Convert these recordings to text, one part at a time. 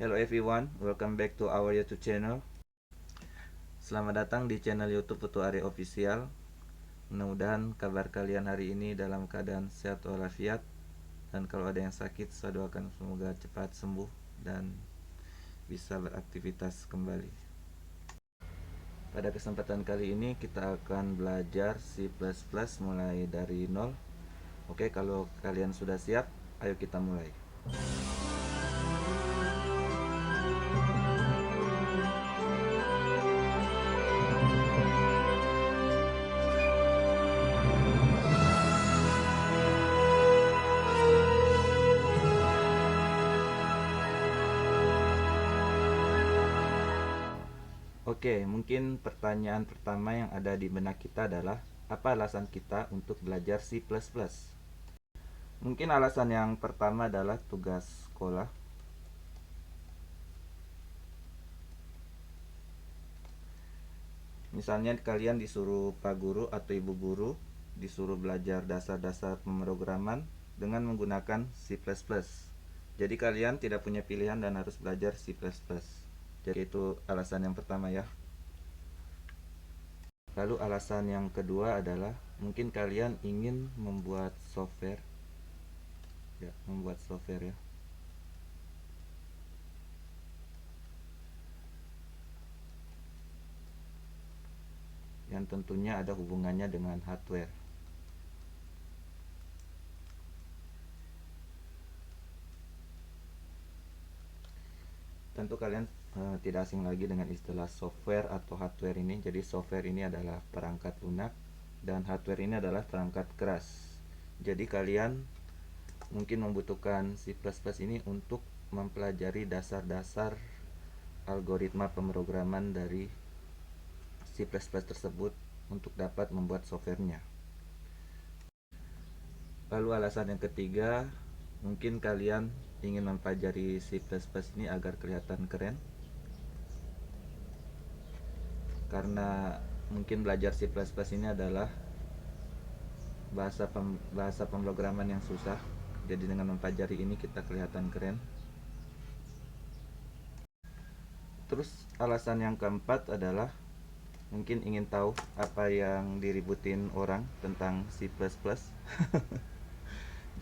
Hello everyone, welcome back to our YouTube channel. Selamat datang di channel YouTube Putu Are Official. Mudah-mudahan kabar kalian hari ini dalam keadaan sehat walafiat. Dan kalau ada yang sakit, saya doakan semoga cepat sembuh dan bisa beraktivitas kembali. Pada kesempatan kali ini kita akan belajar C++ mulai dari nol. Oke, kalau kalian sudah siap, ayo kita mulai. Oke, mungkin pertanyaan pertama yang ada di benak kita adalah apa alasan kita untuk belajar C++? Mungkin alasan yang pertama adalah tugas sekolah. Misalnya kalian disuruh Pak Guru atau Ibu Guru disuruh belajar dasar-dasar pemrograman dengan menggunakan C++. Jadi kalian tidak punya pilihan dan harus belajar C++. Jadi itu alasan yang pertama ya. Lalu alasan yang kedua adalah mungkin kalian ingin membuat software. Ya, membuat software ya. Yang tentunya ada hubungannya dengan hardware. Tentu kalian tidak asing lagi dengan istilah software atau hardware ini. Jadi software ini adalah perangkat lunak dan hardware ini adalah perangkat keras. Jadi kalian mungkin membutuhkan C++ ini untuk mempelajari dasar-dasar algoritma pemrograman dari C++ tersebut untuk dapat membuat softwarenya. Lalu alasan yang ketiga, mungkin kalian ingin mempelajari C++ ini agar kelihatan keren. Karena mungkin belajar C++ ini adalah bahasa pemrograman yang susah. Jadi dengan mempelajari ini kita kelihatan keren. Terus alasan yang keempat adalah mungkin ingin tahu apa yang diributin orang tentang C++.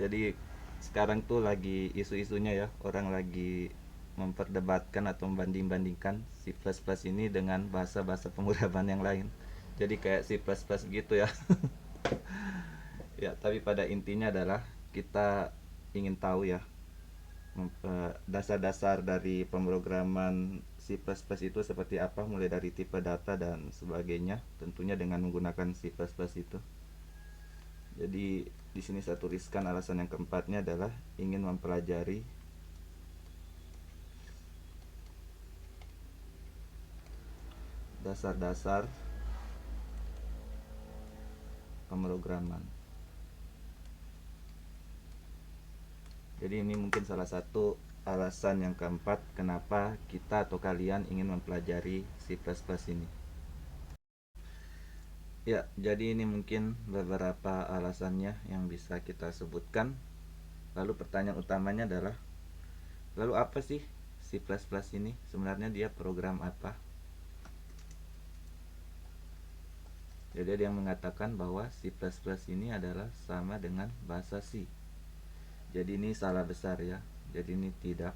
Jadi sekarang tuh lagi isu-isunya ya, orang lagi memperdebatkan atau membanding-bandingkan C++ ini dengan bahasa-bahasa pemrograman yang lain. Jadi kayak C++ gitu ya. Ya, tapi pada intinya adalah kita ingin tahu ya dasar-dasar dari pemrograman C++ itu seperti apa, mulai dari tipe data dan sebagainya, tentunya dengan menggunakan C++ itu. Jadi di sini saya tuliskan alasan yang keempatnya adalah ingin mempelajari dasar-dasar pemrograman. Jadi ini mungkin salah satu alasan yang keempat kenapa kita atau kalian ingin mempelajari C++ ini. Ya, jadi ini mungkin beberapa alasannya yang bisa kita sebutkan. Lalu pertanyaan utamanya adalah, lalu apa sih C++ ini? Sebenarnya dia program apa? Jadi ada yang mengatakan bahwa C++ ini adalah sama dengan bahasa C. Jadi ini salah besar ya. Jadi ini tidak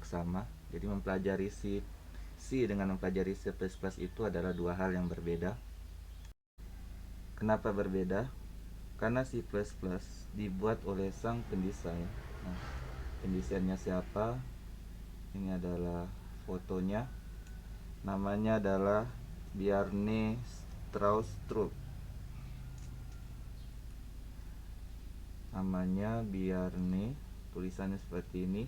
sama. Jadi mempelajari C dengan mempelajari C++ itu adalah dua hal yang berbeda. Kenapa berbeda? Karena C++ dibuat oleh sang pendesain. Nah, pendesainnya siapa? Ini adalah fotonya. Namanya adalah Bjarne Stroustrup. Namanya Bjarne, tulisannya seperti ini.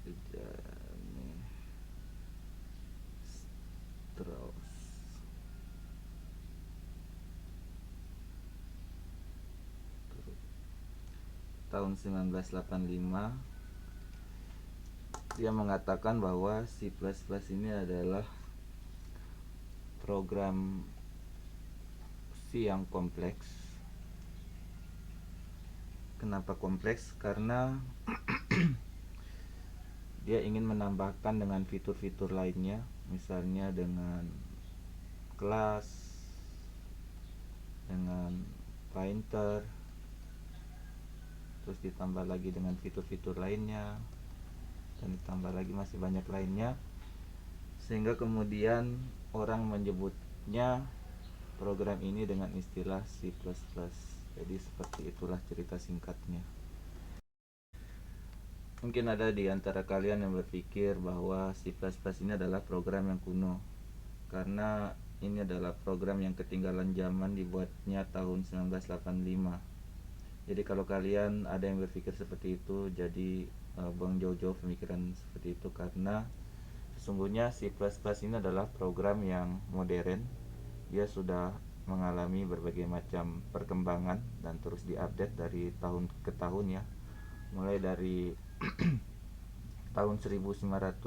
Bjarne Strauss. Tahun 1985 dia mengatakan bahwa C++ ini adalah program C yang kompleks. Kenapa kompleks? Karena dia ingin menambahkan dengan fitur-fitur lainnya, misalnya dengan kelas, dengan pointer, terus ditambah lagi dengan fitur-fitur lainnya, dan ditambah lagi masih banyak lainnya, sehingga kemudian orang menyebutnya program ini dengan istilah C++. Jadi seperti itulah cerita singkatnya. Mungkin ada di antara kalian yang berpikir bahwa C++ ini adalah program yang kuno, karena ini adalah program yang ketinggalan zaman, dibuatnya tahun 1985. Jadi kalau kalian ada yang berpikir seperti itu, jadi buang jauh-jauh pemikiran seperti itu, karena sesungguhnya C++ ini adalah program yang modern. Dia sudah mengalami berbagai macam perkembangan dan terus diupdate dari tahun ke tahun ya. Mulai dari tahun 1998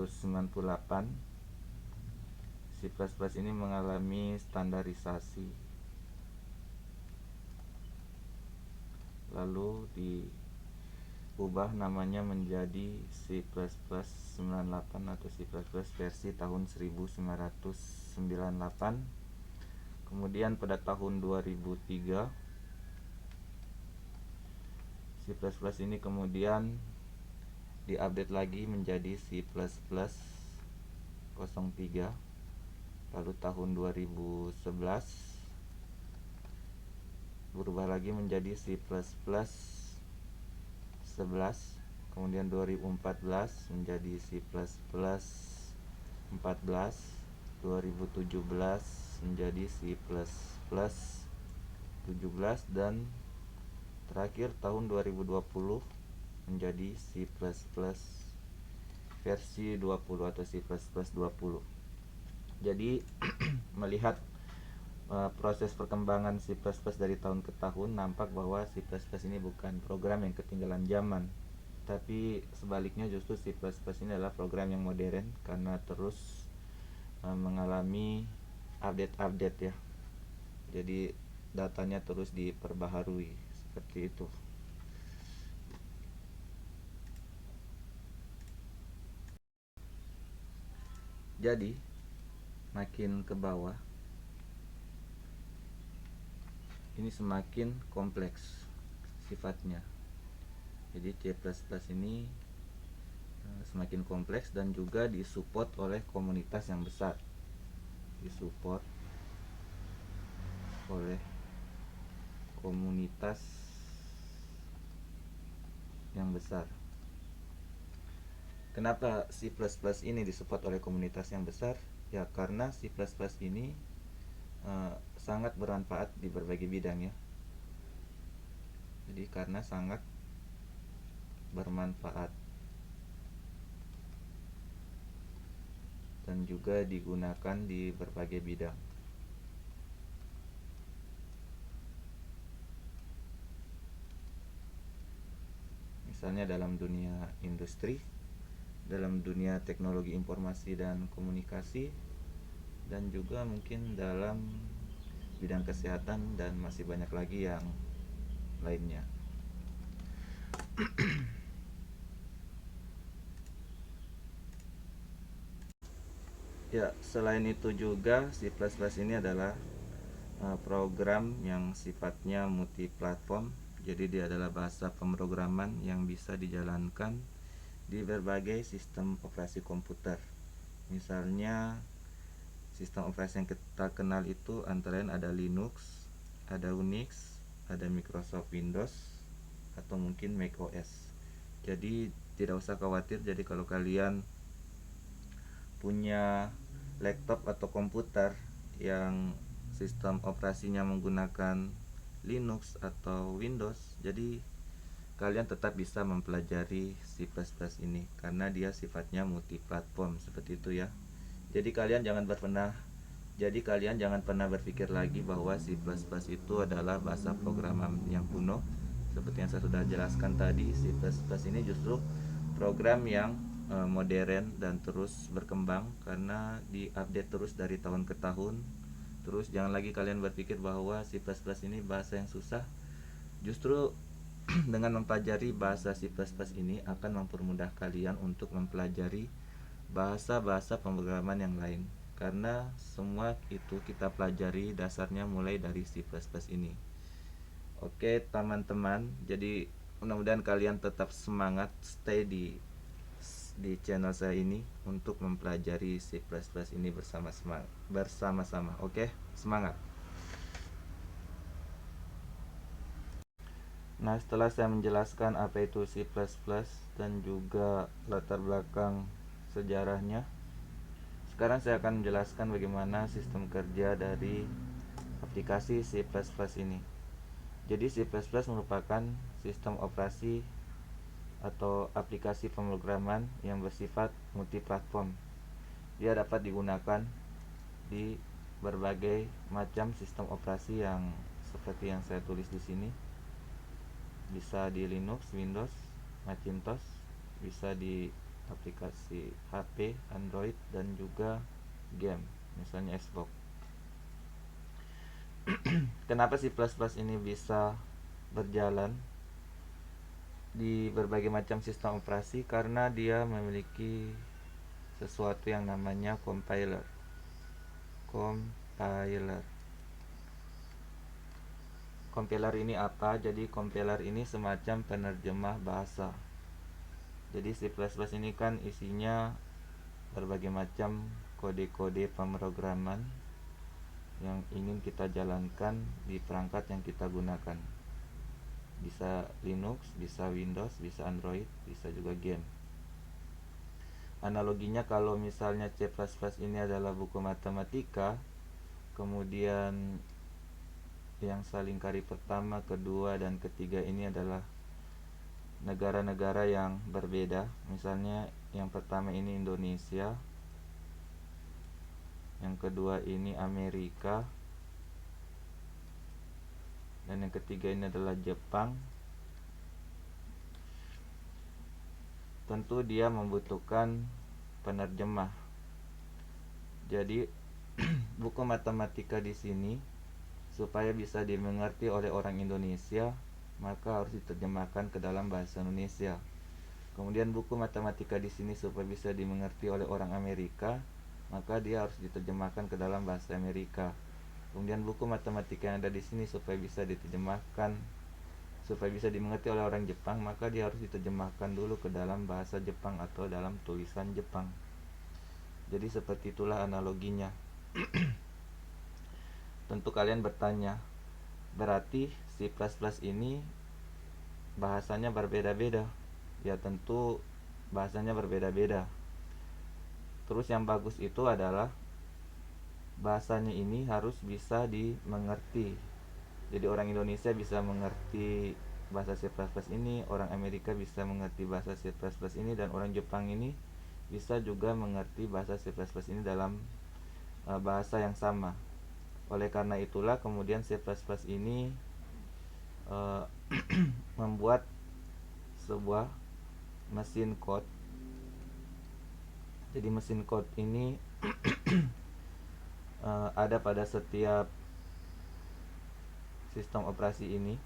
C++ ini mengalami standarisasi, lalu diubah namanya menjadi C++ 98 atau C++ versi tahun 1998. Kemudian pada tahun 2003 C++ ini kemudian diupdate lagi menjadi C++ 03. Lalu tahun 2011 berubah lagi menjadi C++ 11. Kemudian 2014 menjadi C++ 14. 2017 menjadi C++ 17, dan terakhir tahun 2020 menjadi C++ versi 20 atau C++ 20. Jadi melihat proses perkembangan C++ dari tahun ke tahun, nampak bahwa C++ ini bukan program yang ketinggalan zaman, tapi sebaliknya justru C++ ini adalah program yang modern karena terus mengalami update-update ya. Jadi datanya terus diperbaharui seperti itu. Jadi makin ke bawah ini semakin kompleks sifatnya. Jadi C++ ini semakin kompleks dan juga disupport oleh komunitas yang besar. Disupport oleh komunitas yang besar. Kenapa C++ ini disupport oleh komunitas yang besar? Ya karena C++ ini sangat bermanfaat di berbagai bidang ya. Jadi karena sangat bermanfaat dan juga digunakan di berbagai bidang. Misalnya dalam dunia industri, dalam dunia teknologi informasi dan komunikasi, dan juga mungkin dalam bidang kesehatan, dan masih banyak lagi yang lainnya. Ya, selain itu juga C++ ini adalah program yang sifatnya multiplatform. Jadi dia adalah bahasa pemrograman yang bisa dijalankan di berbagai sistem operasi komputer. Misalnya sistem operasi yang kita kenal itu antara lain ada Linux, ada Unix, ada Microsoft Windows, atau mungkin macOS. Jadi tidak usah khawatir. Jadi kalau kalian punya laptop atau komputer yang sistem operasinya menggunakan Linux atau Windows, jadi kalian tetap bisa mempelajari C++ ini karena dia sifatnya multiplatform seperti itu ya. Jadi kalian jangan pernah berpikir lagi bahwa C++ itu adalah bahasa programan yang kuno. Seperti yang saya sudah jelaskan tadi, C++ ini justru program yang modern dan terus berkembang karena diupdate terus dari tahun ke tahun. Terus jangan lagi kalian berpikir bahwa C++ ini bahasa yang susah. Justru dengan mempelajari bahasa C++ ini akan mempermudah kalian untuk mempelajari bahasa-bahasa pemrograman yang lain, karena semua itu kita pelajari dasarnya mulai dari C++ ini. Oke teman-teman, jadi mudah-mudahan kalian tetap semangat stay di channel saya ini untuk mempelajari C++ ini bersama-sama. Oke, semangat. Nah, setelah saya menjelaskan apa itu C++ dan juga latar belakang sejarahnya, sekarang saya akan menjelaskan bagaimana sistem kerja dari aplikasi C++ ini. Jadi C++ merupakan sistem operasi atau aplikasi pemrograman yang bersifat multiplatform. Dia dapat digunakan di berbagai macam sistem operasi yang seperti yang saya tulis di sini. Bisa di Linux, Windows, Macintosh, bisa di aplikasi HP, Android, dan juga game, misalnya Xbox. Kenapa C++ ini bisa berjalan di berbagai macam sistem operasi? Karena dia memiliki sesuatu yang namanya compiler. Compiler ini apa? Jadi compiler ini semacam penerjemah bahasa. Jadi C++ ini kan isinya berbagai macam kode-kode pemrograman yang ingin kita jalankan di perangkat yang kita gunakan. Bisa Linux, bisa Windows, bisa Android, bisa juga game. Analoginya kalau misalnya C++ ini adalah buku matematika, kemudian yang salingkari pertama, kedua, dan ketiga ini adalah negara-negara yang berbeda. Misalnya yang pertama ini Indonesia, yang kedua ini Amerika, dan yang ketiga ini adalah Jepang. Tentu dia membutuhkan penerjemah. Jadi buku matematika di sini supaya bisa dimengerti oleh orang Indonesia, maka harus diterjemahkan ke dalam bahasa Indonesia. Kemudian buku matematika di sini supaya bisa dimengerti oleh orang Amerika, maka dia harus diterjemahkan ke dalam bahasa Amerika. Kemudian buku matematika yang ada di sini supaya bisa dimengerti oleh orang Jepang, maka dia harus diterjemahkan dulu ke dalam bahasa Jepang atau dalam tulisan Jepang. Jadi seperti itulah analoginya. Tentu kalian bertanya, berarti C++ ini bahasanya berbeda-beda? Ya tentu bahasanya berbeda-beda. Terus yang bagus itu adalah bahasanya ini harus bisa dimengerti. Jadi orang Indonesia bisa mengerti bahasa C++ ini, orang Amerika bisa mengerti bahasa C++ ini, dan orang Jepang ini bisa juga mengerti bahasa C++ ini dalam bahasa yang sama. Oleh karena itulah kemudian C++ ini membuat sebuah mesin code. Jadi mesin code ini ada pada setiap sistem operasi ini.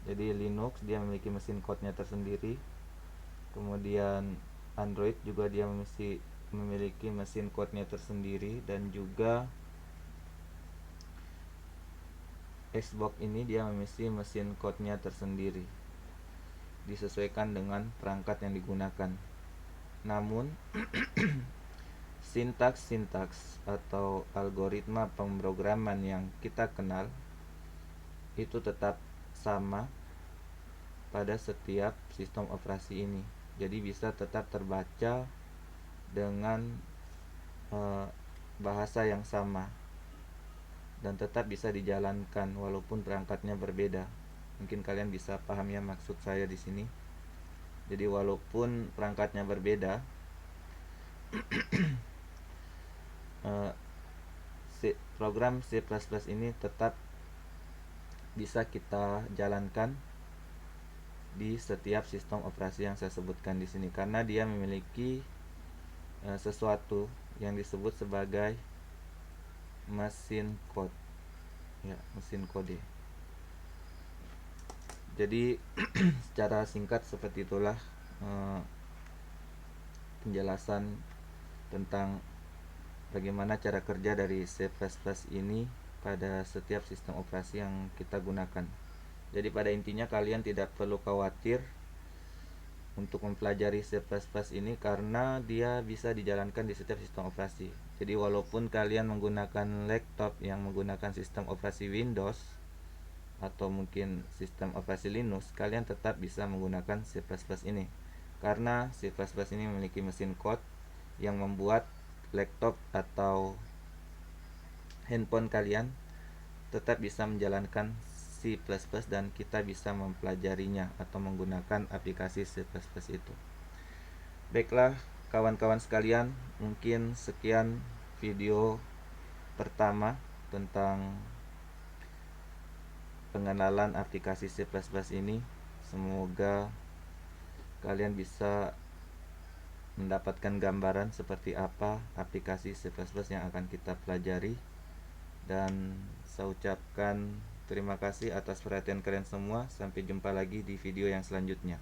Jadi Linux dia memiliki mesin code-nya tersendiri. Kemudian Android juga dia memiliki mesin code-nya tersendiri, dan juga Xbox ini dia memiliki mesin code-nya tersendiri, disesuaikan dengan perangkat yang digunakan. Namun sintaks atau algoritma pemrograman yang kita kenal itu tetap sama pada setiap sistem operasi ini. Jadi bisa tetap terbaca dengan bahasa yang sama dan tetap bisa dijalankan walaupun perangkatnya berbeda. Mungkin kalian bisa paham ya maksud saya di sini. Jadi walaupun perangkatnya berbeda, program C++ ini tetap bisa kita jalankan di setiap sistem operasi yang saya sebutkan di sini, karena dia memiliki sesuatu yang disebut sebagai mesin code, ya, mesin kode. Jadi secara singkat seperti itulah eh, penjelasan tentang bagaimana cara kerja dari C++ ini pada setiap sistem operasi yang kita gunakan. Jadi pada intinya kalian tidak perlu khawatir untuk mempelajari C++ ini karena dia bisa dijalankan di setiap sistem operasi. Jadi walaupun kalian menggunakan laptop yang menggunakan sistem operasi Windows atau mungkin sistem operasi Linux, kalian tetap bisa menggunakan C++ ini. Karena C++ ini memiliki mesin code yang membuat laptop atau handphone kalian tetap bisa menjalankan C++ dan kita bisa mempelajarinya atau menggunakan aplikasi C++ itu. Baiklah kawan-kawan sekalian, mungkin sekian video pertama tentang pengenalan aplikasi C++ ini. Semoga kalian bisa mendapatkan gambaran seperti apa aplikasi C++ yang akan kita pelajari. Dan saya ucapkan terima kasih atas perhatian kalian semua. Sampai jumpa lagi di video yang selanjutnya.